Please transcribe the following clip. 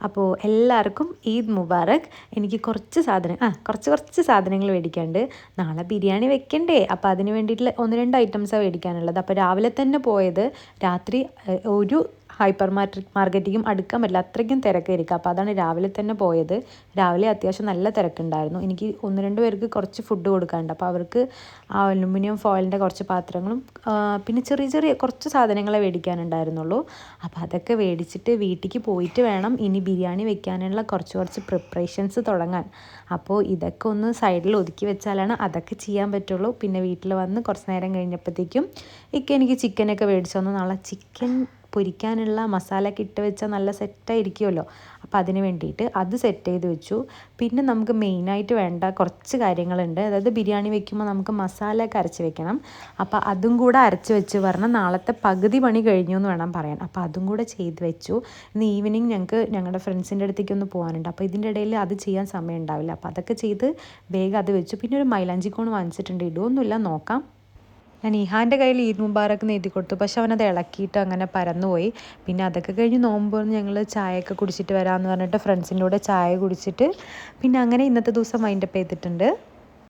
അപ്പോൾ എല്ലാവർക്കും ഈദ് മുബാറക്. എനിക്ക് കുറച്ച് സാധനങ്ങൾ മേടിക്കാണ്ട്. നാളെ ബിരിയാണി വെക്കണ്ടേ, അപ്പോൾ അതിന് വേണ്ടിയിട്ടുള്ള 1-2 ഐറ്റംസാണ് മേടിക്കാനുള്ളത്. അപ്പോൾ രാവിലെ തന്നെ പോയത്. രാത്രി ഒരു ഹൈപ്പർ മാർക്കറ്റിക്കും അടുക്കാൻ പറ്റില്ല, അത്രയ്ക്കും തിരക്കായിരിക്കും. അപ്പോൾ അതാണ് രാവിലെ തന്നെ പോയത്. രാവിലെ അത്യാവശ്യം നല്ല തിരക്കുണ്ടായിരുന്നു. എനിക്ക് 1-2 പേർക്ക് കുറച്ച് ഫുഡ് കൊടുക്കാനുണ്ട്. അപ്പോൾ അവർക്ക് അലുമിനിയം ഫോയിലിൻ്റെ കുറച്ച് പാത്രങ്ങളും പിന്നെ ചെറിയ ചെറിയ കുറച്ച് സാധനങ്ങളെ മേടിക്കാനുണ്ടായിരുന്നുള്ളൂ. അപ്പോൾ അതൊക്കെ മേടിച്ചിട്ട് വീട്ടിലേക്ക് പോയിട്ട് വേണം ഇനി ബിരിയാണി വെക്കാനുള്ള കുറച്ച് പ്രിപ്പറേഷൻസ് തുടങ്ങാൻ. അപ്പോൾ ഇതൊക്കെ ഒന്ന് സൈഡിൽ ഒതുക്കി വെച്ചാലാണ് അതൊക്കെ ചെയ്യാൻ പറ്റുള്ളൂ. പിന്നെ വീട്ടിൽ വന്ന് കുറച്ച് നേരം കഴിഞ്ഞപ്പോഴത്തേക്കും എനിക്ക് ചിക്കനൊക്കെ മേടിച്ചു തന്നു. നാളെ ചിക്കൻ പൊരിക്കാനുള്ള മസാലയൊക്കെ ഇട്ട് വെച്ചാൽ നല്ല സെറ്റായിരിക്കുമല്ലോ. അപ്പോൾ അതിന് വേണ്ടിയിട്ട് അത് സെറ്റ് ചെയ്ത് വെച്ചു. പിന്നെ നമുക്ക് മെയിനായിട്ട് വേണ്ട കുറച്ച് കാര്യങ്ങളുണ്ട്. അതായത് ബിരിയാണി വെക്കുമ്പോൾ നമുക്ക് മസാലയൊക്കെ അരച്ച് വെക്കണം. അപ്പോൾ അതും കൂടെ അരച്ച് വെച്ച് പറഞ്ഞാൽ നാളത്തെ പകുതി പണി കഴിഞ്ഞു എന്ന് വേണം പറയാൻ. അപ്പോൾ അതും കൂടെ ചെയ്ത് വെച്ചു. ഇന്ന് ഈവനിങ് ഞങ്ങൾക്ക് ഞങ്ങളുടെ ഫ്രണ്ട്സിൻ്റെ അടുത്തേക്ക് ഒന്ന് പോകാനുണ്ട്. അപ്പോൾ ഇതിൻ്റെ ഇടയിൽ അത് ചെയ്യാൻ സമയം ഉണ്ടാവില്ല. അപ്പോൾ അതൊക്കെ ചെയ്ത് വേഗം അത് വെച്ചു. പിന്നെ ഒരു മൈലാഞ്ചി കോൺ വാങ്ങിച്ചിട്ടുണ്ട്. ഇടുമൊന്നുമില്ല, നോക്കാം. ഞാൻ ഇഹാൻ്റെ കയ്യിൽ ഈദ് മുബാറക്ക് എഴുതി കൊടുത്തു, പക്ഷെ അവനത് ഇളക്കിയിട്ട് അങ്ങനെ പരന്നുപോയി. പിന്നെ അതൊക്കെ കഴിഞ്ഞ് നോമ്പ് ഞങ്ങൾ ചായയൊക്കെ കുടിച്ചിട്ട് വരാമെന്ന് പറഞ്ഞിട്ട് ഫ്രണ്ട്സിൻ്റെ കൂടെ ചായ കുടിച്ചിട്ട് പിന്നെ അങ്ങനെ ഇന്നത്തെ ദിവസം വൈൻഡപ്പ് ചെയ്തിട്ടുണ്ട്.